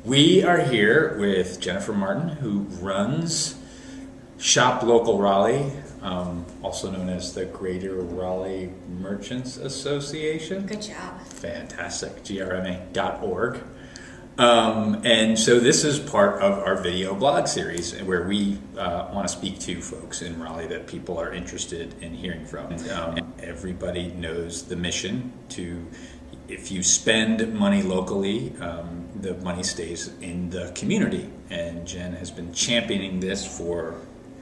We are here with Jennifer Martin, who runs Shop Local Raleigh, also known as the Greater Raleigh Merchants Association. Good job. Fantastic, grma.org. And so this is part of our video blog series where we want to speak to folks in Raleigh that people are interested in hearing from. Everybody knows the mission to, if you spend money locally, the money stays in the community. And Jen has been championing this for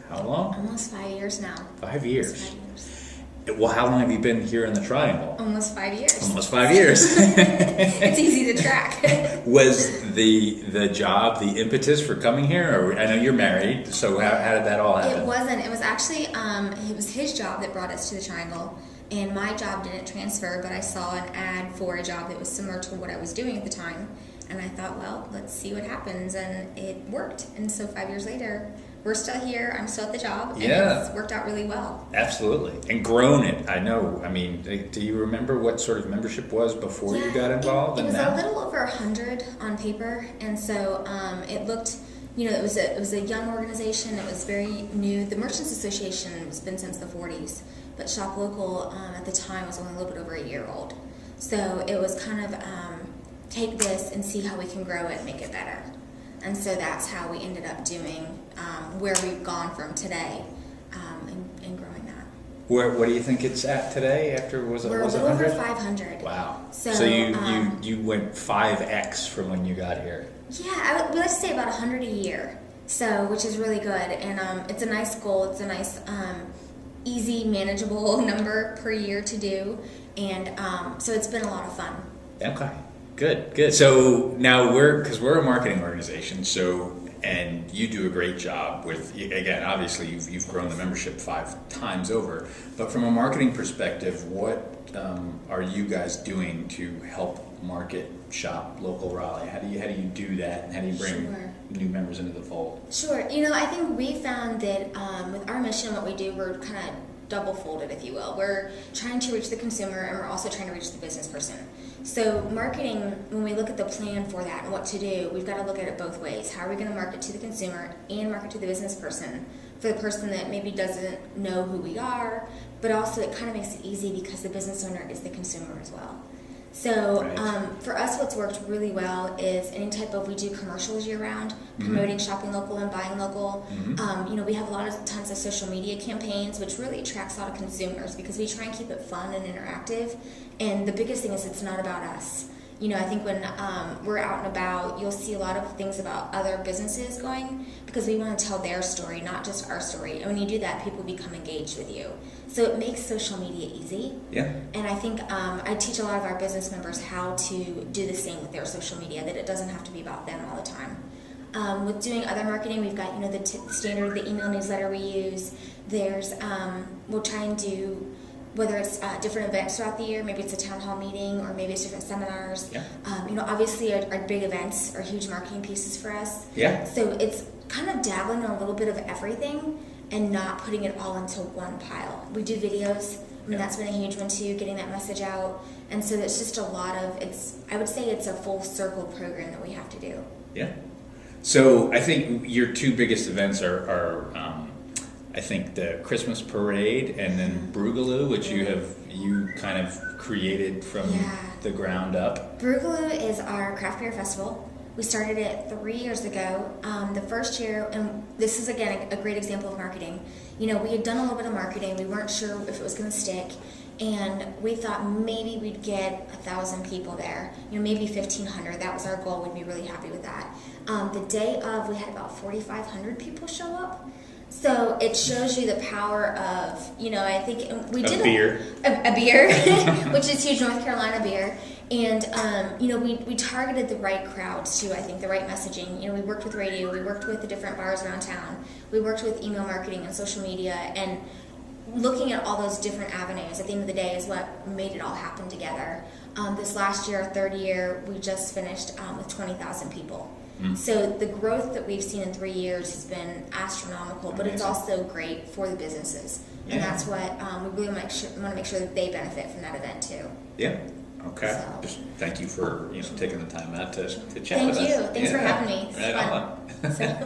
how long? Almost 5 years now. 5 years. Almost 5 years. Well, how long have you been here in the Triangle? Almost 5 years. Almost 5 years. It's easy to track. Was the job the impetus for coming here? Or I know you're married, so how did that all happen? It wasn't. It was actually it was his job that brought us to the Triangle, and my job didn't transfer. But I saw an ad for a job that was similar to what I was doing at the time, and I thought, well, let's see what happens, and it worked. And so 5 years later, we're still here. I'm still at the job. And it's worked out really well. Absolutely. And grown it. I know. I mean, do you remember what sort of membership was before you got involved? It was a little over 100 on paper. And so it looked, it was a young organization. It was very new. The Merchants Association has been since the 40s. But Shop Local at the time was only a little bit over a year old. So it was kind of take this and see how we can grow it and make it better. And so that's how we ended up doing where we've gone from today and growing that. What do you think it's at today? We're a little over 500. Wow. So you went 5x from when you got here. Yeah, we like to say about 100 a year. So which is really good, and it's a nice goal. It's a nice, easy, manageable number per year to do, and so it's been a lot of fun. Okay. Good. So now because we're a marketing organization, and you do a great job with, again, obviously you've grown the membership 5 times over, but from a marketing perspective, what are you guys doing to help market Shop Local Raleigh? How do you do that, and how do you bring new members into the fold? Sure. I think we found that with our mission, what we do, we're kind of double-folded, if you will. We're trying to reach the consumer, and we're also trying to reach the business person. So marketing, when we look at the plan for that and what to do, we've got to look at it both ways. How are we going to market to the consumer and market to the business person? For the person that maybe doesn't know who we are, but also it kind of makes it easy because the business owner is the consumer as well. So for us, what's worked really well is any type of, we do commercials year-round, promoting shopping local and buying local. We have tons of social media campaigns, which really attracts a lot of consumers because we try and keep it fun and interactive. And the biggest thing is it's not about us. I think when we're out and about, you'll see a lot of things about other businesses going because we want to tell their story, not just our story. And when you do that, people become engaged with you. So it makes social media easy. Yeah. And I think I teach a lot of our business members how to do the same with their social media, that it doesn't have to be about them all the time. With doing other marketing, we've got the standard, the email newsletter we use. There's we'll try and do, whether it's different events throughout the year, maybe it's a town hall meeting or maybe it's different seminars. Yeah. Obviously our big events are huge marketing pieces for us. Yeah. So it's kind of dabbling in a little bit of everything and not putting it all into one pile. We do videos. That's been a huge one too, getting that message out. And so there's just a lot of, I would say it's a full circle program that we have to do. Yeah. So I think your 2 biggest events are I think the Christmas parade and then Brugaloo, which you kind of created from the ground up. Brugaloo is our craft beer festival. We started it 3 years ago. The first year, and this is again a great example of marketing. We had done a little bit of marketing. We weren't sure if it was going to stick, and we thought maybe we'd get 1,000 people there. Maybe 1,500. That was our goal. We'd be really happy with that. The day of, we had about 4,500 people show up. So it shows you the power of, I think we did a beer, which is huge, North Carolina beer. And, we targeted the right crowds too, I think, the right messaging. We worked with radio, we worked with the different bars around town, we worked with email marketing and social media, and looking at all those different avenues at the end of the day is what made it all happen together. This last year, our 3rd year, we just finished with 20,000 people. So the growth that we've seen in 3 years has been astronomical, but it's also great for the businesses. And that's what we really want to make sure that they benefit from that event too. Yeah. Okay. So- Just thank you for taking the time out to chat Thank with us. you. Thanks for having me. It's Right fun. on. So-